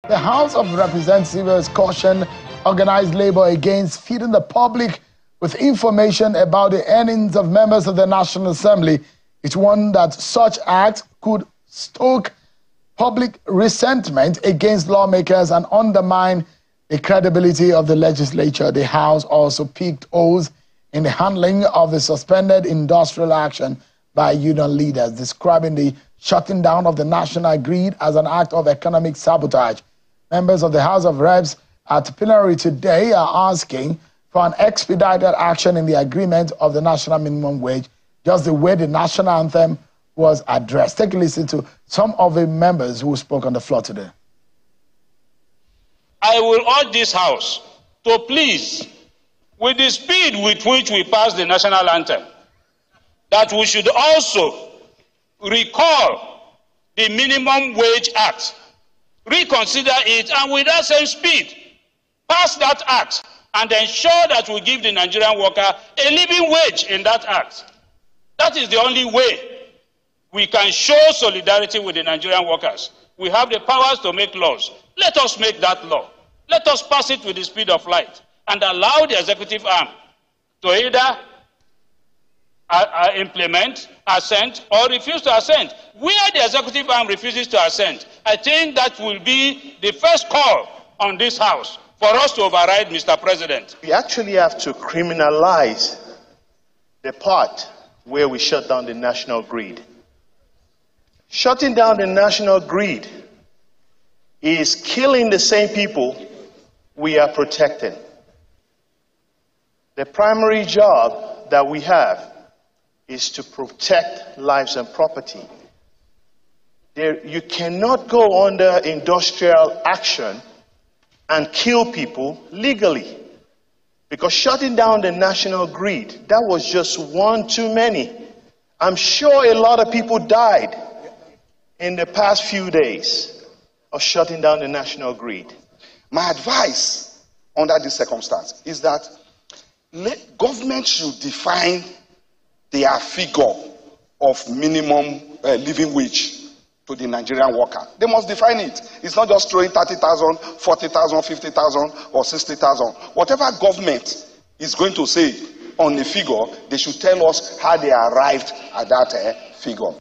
The House of Representatives cautioned organized labor against feeding the public with information about the earnings of members of the National Assembly. It warned that such acts could stoke public resentment against lawmakers and undermine the credibility of the legislature. The House also picked holes in the handling of the suspended industrial action by union leaders, describing the shutting down of the national grid as an act of economic sabotage. Members of the House of Reps at plenary today are asking for an expedited action in the agreement of the national minimum wage, just the way the national anthem was addressed. Take a listen to some of the members who spoke on the floor today. I will urge this House to please, with the speed with which we pass the national anthem, that we should also recall the Minimum Wage Act, reconsider it, and with that same speed, pass that act and ensure that we give the Nigerian worker a living wage in that act. That is the only way we can show solidarity with the Nigerian workers. We have the powers to make laws. Let us make that law. Let us pass it with the speed of light and allow the executive arm to either implement, assent, or refuse to assent. Where the executive arm refuses to assent, I think that will be the first call on this House for us to override, Mr. President. We actually have to criminalize the part where we shut down the national grid. Shutting down the national grid is killing the same people we are protecting. The primary job that we have is to protect lives and property. You cannot go under industrial action and kill people legally. Because shutting down the national grid, that was just one too many. I'm sure a lot of people died in the past few days of shutting down the national grid. My advice under this circumstance is that government should define their figure of minimum living wage to the Nigerian worker. They must define it. It's not just throwing 30,000, 40,000, 50,000, or 60,000. Whatever government is going to say on the figure, they should tell us how they arrived at that figure.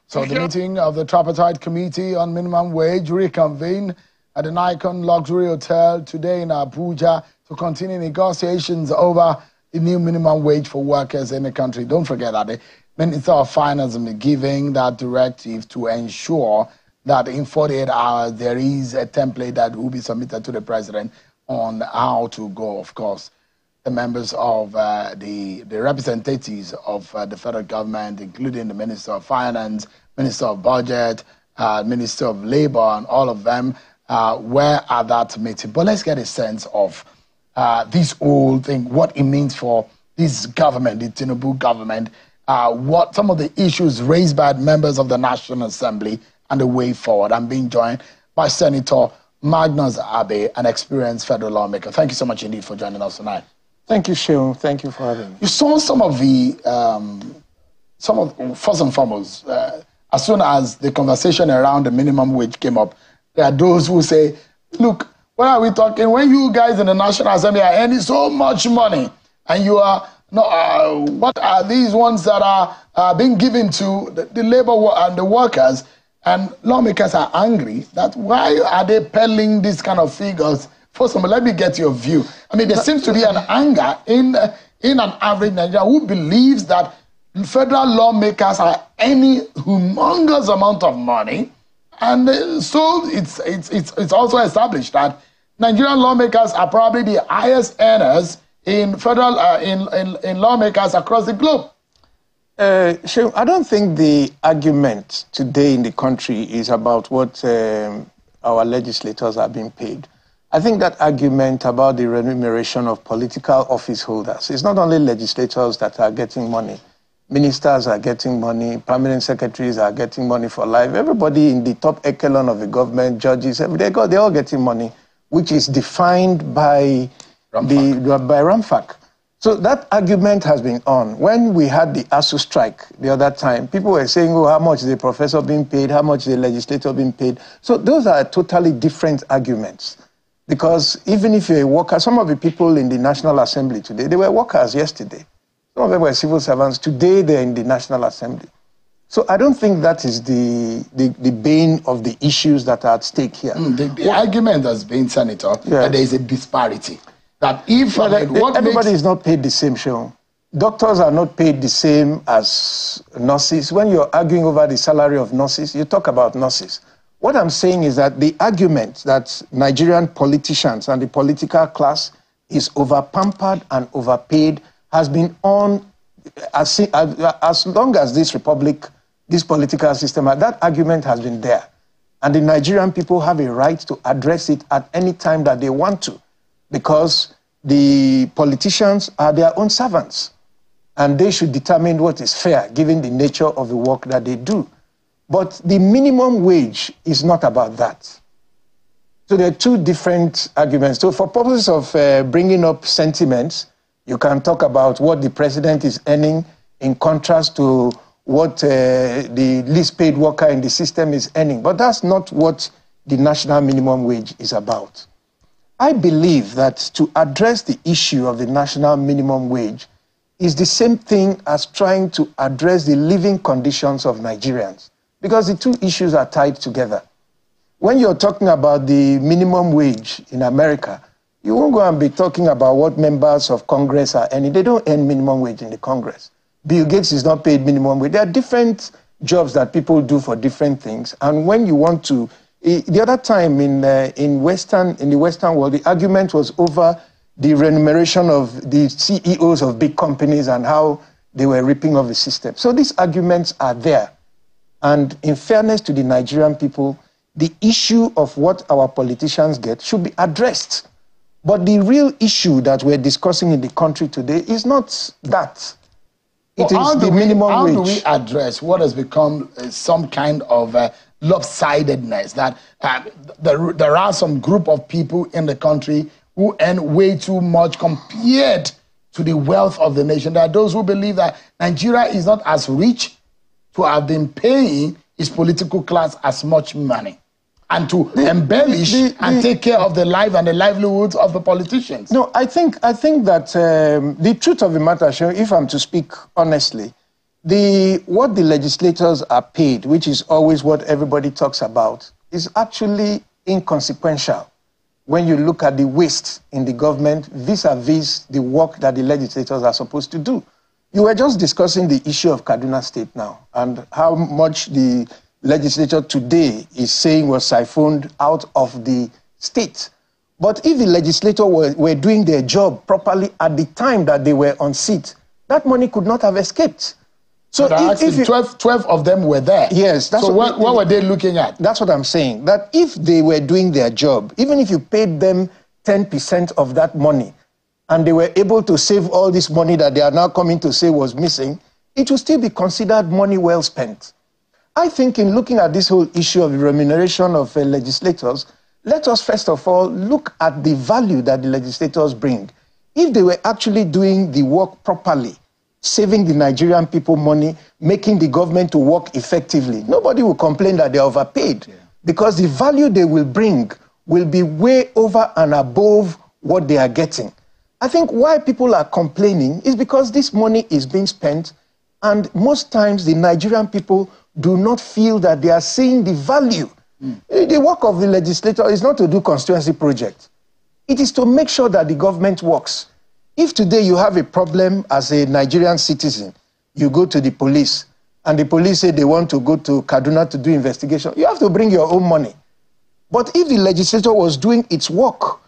So the meeting of the Tripartite Committee on Minimum Wage reconvened at the Nikon Luxury Hotel today in Abuja to continue negotiations over the new minimum wage for workers in the country. Don't forget that the Minister of Finance will be giving that directive to ensure that in 48 hours there is a template that will be submitted to the President on how to go. Of course, the members of the representatives of the federal government, including the Minister of Finance, Minister of Budget, Minister of Labor, and all of them were at that meeting. But let's get a sense of this whole thing, what it means for this government, the Tinubu government, what some of the issues raised by members of the National Assembly and the way forward. I'm being joined by Senator Magnus Abe, an experienced federal lawmaker. Thank you so much indeed for joining us tonight. Thank you, Sheung. Thank you for having me. You saw some of the, first and foremost, as soon as the conversation around the minimum wage came up, there are those who say, look, what are we talking? When you guys in the National Assembly are earning so much money and you are, what are these ones that are being given to the labor and the workers? And lawmakers are angry that why are they peddling these kind of figures? First of all, let me get your view. I mean, there seems to be an anger in an average Nigerian who believes that federal lawmakers are earning humongous amount of money. And so it's also established that Nigerian lawmakers are probably the highest earners in federal in lawmakers across the globe. Sheung, I don't think the argument today in the country is about what our legislators are being paid. I think that argument about the remuneration of political office holders, it's not only legislators that are getting money. Ministers are getting money, permanent secretaries are getting money for life. Everybody in the top echelon of the government, judges, they're all getting money, which is defined by RAMFAC. So that argument has been on. When we had the ASU strike the other time, people were saying, oh, how much is the professor being paid? How much is the legislator being paid? So those are totally different arguments. Because even if you're a worker, some of the people in the National Assembly today, they were workers yesterday. Some of them were civil servants. Today, they're in the National Assembly. So I don't think that is the bane of the issues that are at stake here. The argument has been, Senator, that there is a disparity. That if everybody is not paid the same, show. Doctors are not paid the same as nurses. When you're arguing over the salary of nurses, you talk about nurses. What I'm saying is that the argument that Nigerian politicians and the political class is over-pampered and overpaid has been on as long as this republic, this political system, that argument has been there. And the Nigerian people have a right to address it at any time that they want to, because the politicians are their own servants, and they should determine what is fair, given the nature of the work that they do. But the minimum wage is not about that. So there are two different arguments. So for purposes of bringing up sentiments, you can talk about what the president is earning in contrast to what the least paid worker in the system is earning. But that's not what the national minimum wage is about. I believe that to address the issue of the national minimum wage is the same thing as trying to address the living conditions of Nigerians, because the two issues are tied together. When you're talking about the minimum wage in America, you won't go and be talking about what members of Congress are earning. They don't earn minimum wage in the Congress. Bill Gates is not paid minimum wage. There are different jobs that people do for different things. And when you want to, the other time in the Western world, the argument was over the remuneration of the CEOs of big companies and how they were ripping off the system. So these arguments are there. And in fairness to the Nigerian people, the issue of what our politicians get should be addressed. But the real issue that we're discussing in the country today is not that. It is the minimum wage. How do we address what has become some kind of lopsidedness, that there are some group of people in the country who earn way too much compared to the wealth of the nation? There are those who believe that Nigeria is not as rich to have been paying its political class as much money, and to embellish and take care of the life and the livelihoods of the politicians. No, I think that the truth of the matter, if I'm to speak honestly, what the legislators are paid, which is always what everybody talks about, is actually inconsequential when you look at the waste in the government vis-a-vis the work that the legislators are supposed to do. You were just discussing the issue of Kaduna State now, and how much the legislature today is saying was siphoned out of the state. But if the legislature were doing their job properly at the time that they were on seat, that money could not have escaped. So if 12 of them were there. Yes. That's so what were they looking at? That's what I'm saying. That if they were doing their job, even if you paid them 10% of that money, and they were able to save all this money that they are now coming to say was missing, it will still be considered money well spent. I think in looking at this whole issue of the remuneration of legislators, let us first of all look at the value that the legislators bring. If they were actually doing the work properly, saving the Nigerian people money, making the government to work effectively, nobody will complain that they're overpaid, because the value they will bring will be way over and above what they are getting. I think why people are complaining is because this money is being spent, and most times the Nigerian people do not feel that they are seeing the value. The work of the legislator is not to do constituency projects. It is to make sure that the government works. If today you have a problem as a Nigerian citizen, you go to the police, and the police say they want to go to Kaduna to do investigation, you have to bring your own money. But if the legislature was doing its work,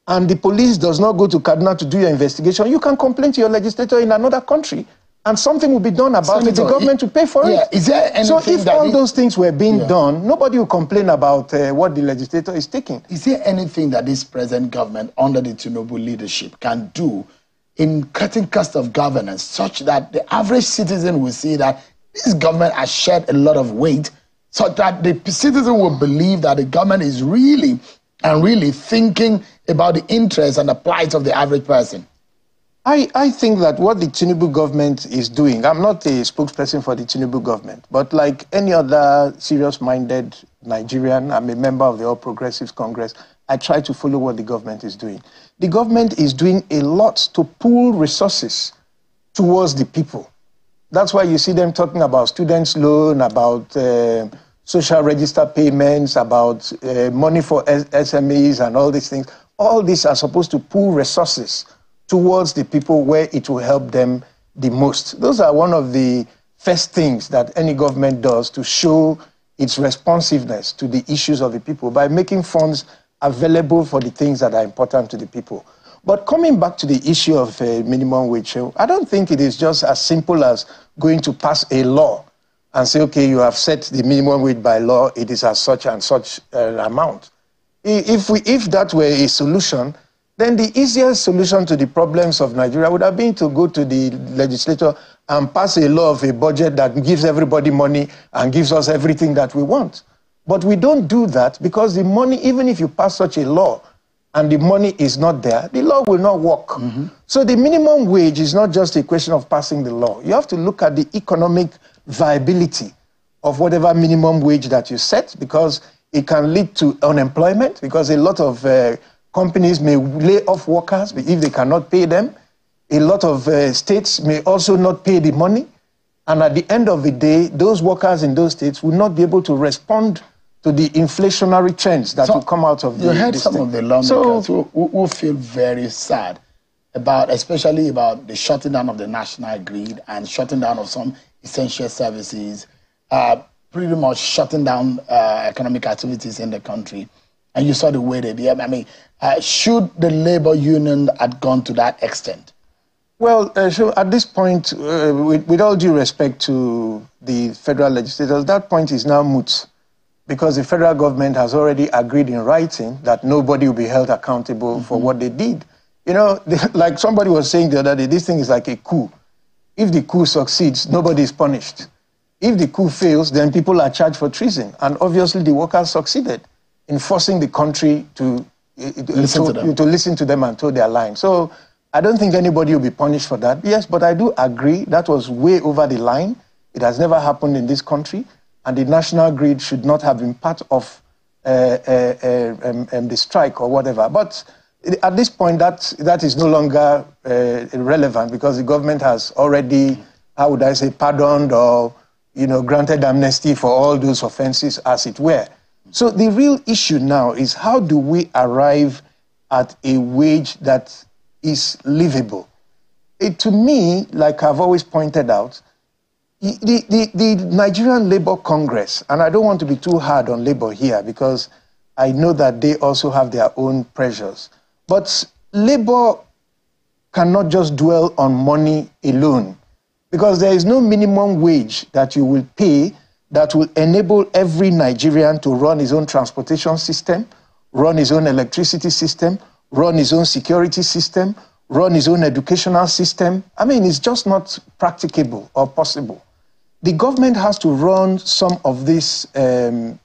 and the police does not go to Kaduna to do your investigation, you can complain to your legislator in another country, and something will be done about it. The government will pay for it. Is there anything so if all those things were being done, nobody will complain about what the legislator is taking. Is there anything that this present government under the Tinubu leadership can do in cutting cost of governance such that the average citizen will see that this government has shed a lot of weight, so that the citizen will believe that the government is really thinking about the interests and the plight of the average person? I think that what the Tinubu government is doing, I'm not a spokesperson for the Tinubu government, but like any other serious-minded Nigerian, I'm a member of the All Progressives Congress, I try to follow what the government is doing. The government is doing a lot to pool resources towards the people. That's why you see them talking about students' loan, about social register payments, about money for SMEs and all these things. All these are supposed to pool resources towards the people where it will help them the most. Those are one of the first things that any government does to show its responsiveness to the issues of the people by making funds available for the things that are important to the people. But coming back to the issue of minimum wage, I don't think it is just as simple as going to pass a law and say, okay, you have set the minimum wage by law, it is as such and such amount. If that were a solution, then the easiest solution to the problems of Nigeria would have been to go to the legislature and pass a law of a budget that gives everybody money and gives us everything that we want. But we don't do that because the money, even if you pass such a law and the money is not there, the law will not work. Mm-hmm. So the minimum wage is not just a question of passing the law. You have to look at the economic viability of whatever minimum wage that you set, because it can lead to unemployment, because a lot of companies may lay off workers if they cannot pay them. A lot of states may also not pay the money. And at the end of the day, those workers in those states will not be able to respond to the inflationary trends that will come out of the... You heard some of the lawmakers who feel very sad about, especially about the shutting down of the national grid and shutting down of some essential services, pretty much shutting down economic activities in the country. And you saw the way they behave. I mean, should the labor union have gone to that extent? Well, so at this point, with all due respect to the federal legislators, that point is now moot, because the federal government has already agreed in writing that nobody will be held accountable for what they did. You know, like somebody was saying the other day, this thing is like a coup. If the coup succeeds, nobody is punished. If the coup fails, then people are charged for treason. And obviously the workers succeeded in forcing the country to listen to them and toe their line. So I don't think anybody will be punished for that. Yes, but I do agree that was way over the line. It has never happened in this country. And the national grid should not have been part of the strike or whatever. But at this point, that is no longer relevant, because the government has already, how would I say, pardoned or granted amnesty for all those offenses, as it were. So the real issue now is, how do we arrive at a wage that is livable? To me, like I've always pointed out, the Nigerian Labour Congress, and I don't want to be too hard on Labour here because I know that they also have their own pressures, but Labour cannot just dwell on money alone, because there is no minimum wage that you will pay that will enable every Nigerian to run his own transportation system, run his own electricity system, run his own security system, run his own educational system. I mean, it's just not practicable or possible. The government has to run some of these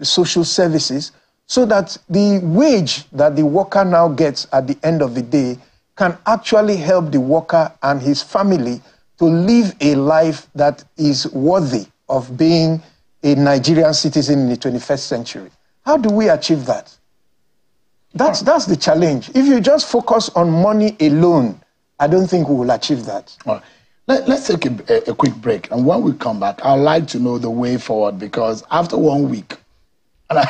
social services so that the wage that the worker now gets at the end of the day can actually help the worker and his family to live a life that is worthy of being a Nigerian citizen in the 21st century. How do we achieve that? That's the challenge. If you just focus on money alone, I don't think we will achieve that. All right. Let's take a quick break. And when we come back, I'd like to know the way forward, because after 1 week, the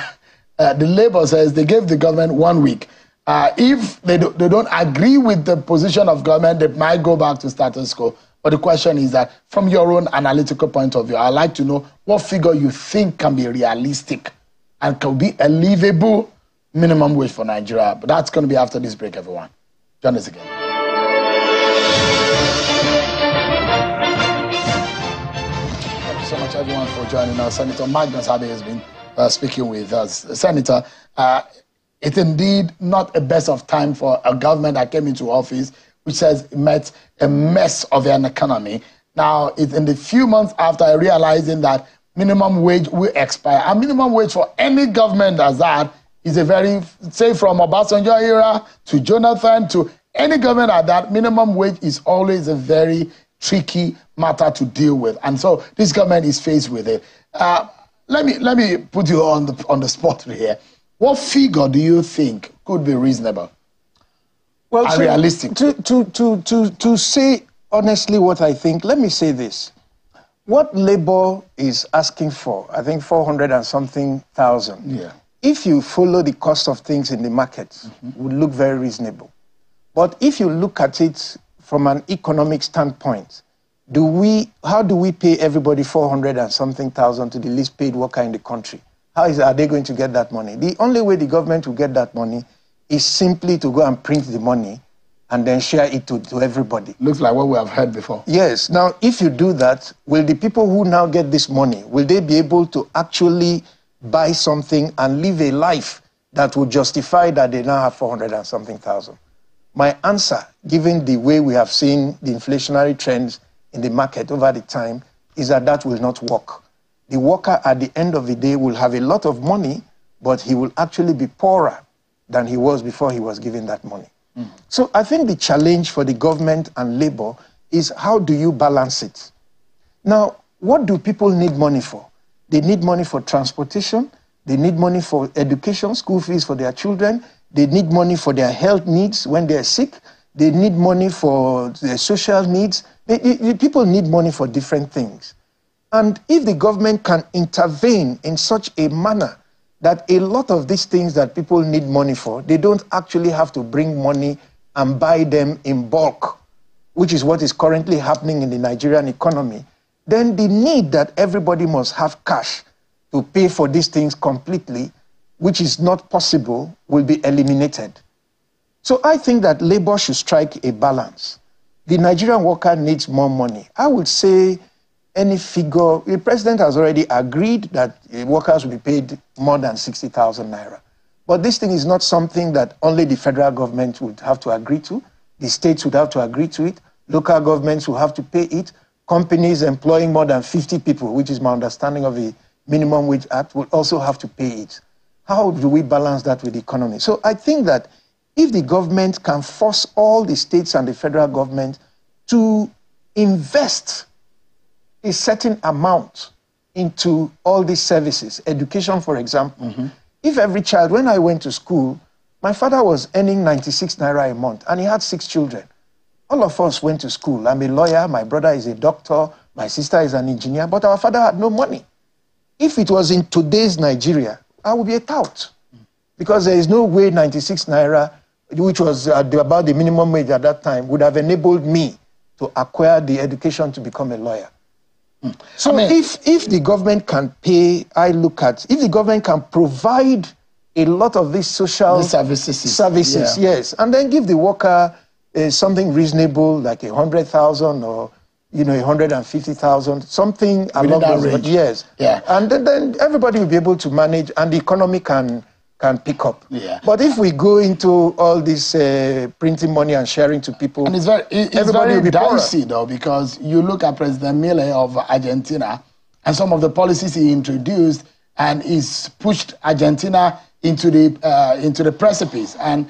Labour says they gave the government 1 week. If they don't agree with the position of government, they might go back to status quo. But the question is that, from your own analytical point of view, I'd like to know what figure you think can be realistic and can be a livable minimum wage for Nigeria. But that's going to be after this break, everyone. Join us again. Thank you so much, everyone, for joining us. Senator Magnus Abe has been speaking with us. Senator, it's indeed not a best of time for a government that came into office which says it met a mess of an economy. Now, it's in the few months after realizing that minimum wage will expire. And minimum wage for any government as that is a very, say from Obasanjo era to Jonathan to any government at that, minimum wage is always a very tricky matter to deal with. And so this government is faced with it. Let me put you on the spot here. What figure do you think could be reasonable? Well, and realistic? To say honestly what I think, let me say this. What Labour is asking for, I think 400 and something thousand, yeah. If you follow the cost of things in the market, would look very reasonable. But if you look at it from an economic standpoint, how do we pay everybody 400 and something thousand to the least paid worker in the country? Are they going to get that money? The only way the government will get that money is simply to go and print the money and then share it to everybody. Looks like what we have heard before. Yes. Now, if you do that, will the people who now get this money, will they be able to actually buy something and live a life that would justify that they now have 400 and something thousand? My answer, given the way we have seen the inflationary trends in the market over the time, is that will not work. The worker at the end of the day will have a lot of money, but he will actually be poorer than he was before he was given that money. So I think the challenge for the government and Labour is how do you balance it? Now, what do people need money for? They need money for transportation. They need money for education, school fees for their children. They need money for their health needs when they're sick. They need money for their social needs. People need money for different things. And if the government can intervene in such a manner that a lot of these things that people need money for, they don't actually have to bring money and buy them in bulk, which is what is currently happening in the Nigerian economy, then the need that everybody must have cash to pay for these things completely, which is not possible, will be eliminated. So I think that Labour should strike a balance. The Nigerian worker needs more money. I would say any figure, the president has already agreed that workers will be paid more than 60,000 naira. But this thing is not something that only the federal government would have to agree to. The states would have to agree to it. Local governments will have to pay it. Companies employing more than 50 people, which is my understanding of the Minimum Wage Act, will also have to pay it. How do we balance that with the economy? So I think that if the government can force all the states and the federal government to invest a certain amount into all these services, education, for example. If every child, when I went to school, my father was earning 96 naira a month and he had 6 children. All of us went to school. I'm a lawyer, my brother is a doctor, my sister is an engineer, but our father had no money. If it was in today's Nigeria, I would be a tout. Because there is no way 96 naira, which was about the minimum wage at that time, would have enabled me to acquire the education to become a lawyer. So if the government can pay, if the government can provide a lot of these social services, yes, and then give the worker something reasonable like 100,000 or 150,000, something along those lines. Yes, yeah, and then everybody will be able to manage, and the economy can pick up. Yeah. But if we go into all this printing money and sharing to people, and it's very dicey though, because you look at President Milei of Argentina and some of the policies he introduced, and he's pushed Argentina into the precipice, and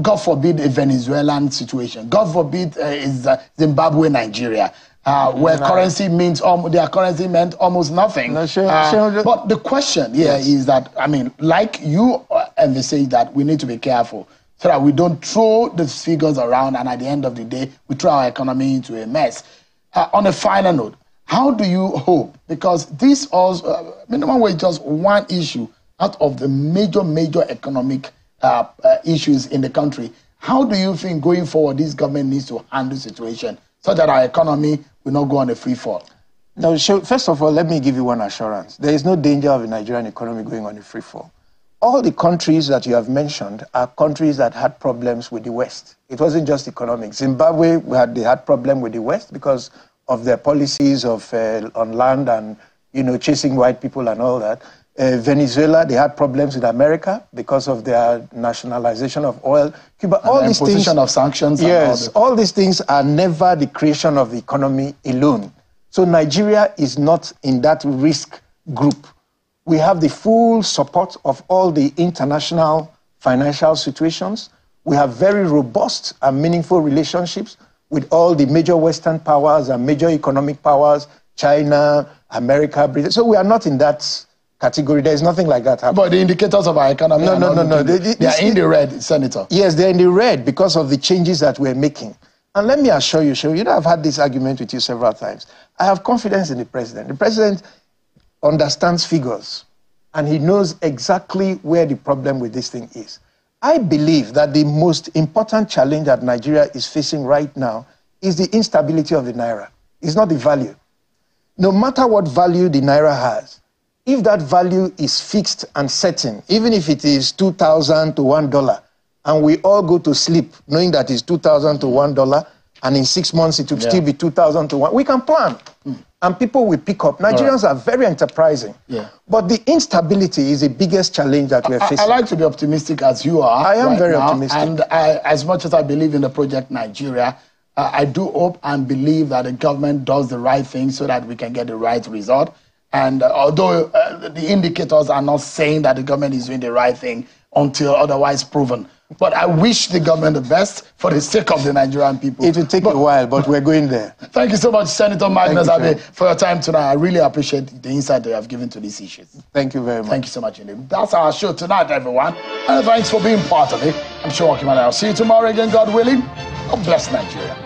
God forbid a Venezuelan situation, God forbid is Zimbabwe, Nigeria. Where currency means their currency meant almost nothing. No, but the question here is that, like you emphasize that we need to be careful so that we don't throw the figures around and at the end of the day, we throw our economy into a mess. On a final note, how do you hope, because this also, minimum wage is just one issue out of the major economic issues in the country. How do you think going forward this government needs to handle the situation so that our economy will not go on a free fall? No, first of all, let me give you one assurance. There is no danger of the Nigerian economy going on a free fall. All the countries that you have mentioned are countries that had problems with the West. It wasn't just economic. Zimbabwe, they had problem with the West because of their policies of on land and chasing white people and all that. Venezuela, they had problems with America because of their nationalization of oil. Cuba, all these things, of sanctions. Yes, all these things are never the creation of the economy alone. So Nigeria is not in that risk group. We have the full support of all the international financial situations. We have very robust and meaningful relationships with all the major Western powers and major economic powers, China, America, Britain. So we are not in that category. There is nothing like that happening. But the indicators of our economy no. They are in the red, Senator. Yes, they're in the red because of the changes that we're making. And let me assure you, I've had this argument with you several times. I have confidence in the president. The president understands figures, and he knows exactly where the problem with this thing is. I believe that the most important challenge that Nigeria is facing right now is the instability of the naira. It's not the value. No matter what value the naira has, if that value is fixed and certain, even if it is 2,000 to $1, and we all go to sleep knowing that it's 2,000 to $1, and in 6 months it will still be 2,000 to $1, we can plan. And people will pick up. Nigerians are very enterprising. But the instability is the biggest challenge that we're facing. I like to be optimistic as you are. I am very optimistic. And as much as I believe in the Project Nigeria, I do hope and believe that the government does the right thing so that we can get the right result. And although the indicators are not saying that the government is doing the right thing until otherwise proven. But I wish the government the best for the sake of the Nigerian people. It will take a while, but we're going there. Thank you so much, Senator Magnus Abe, for your time tonight. I really appreciate the insight that you have given to these issues. Thank you very much. Thank you so much, indeed. That's our show tonight, everyone. And thanks for being part of it. I'm sure I'll see you tomorrow again, God willing. God bless Nigeria.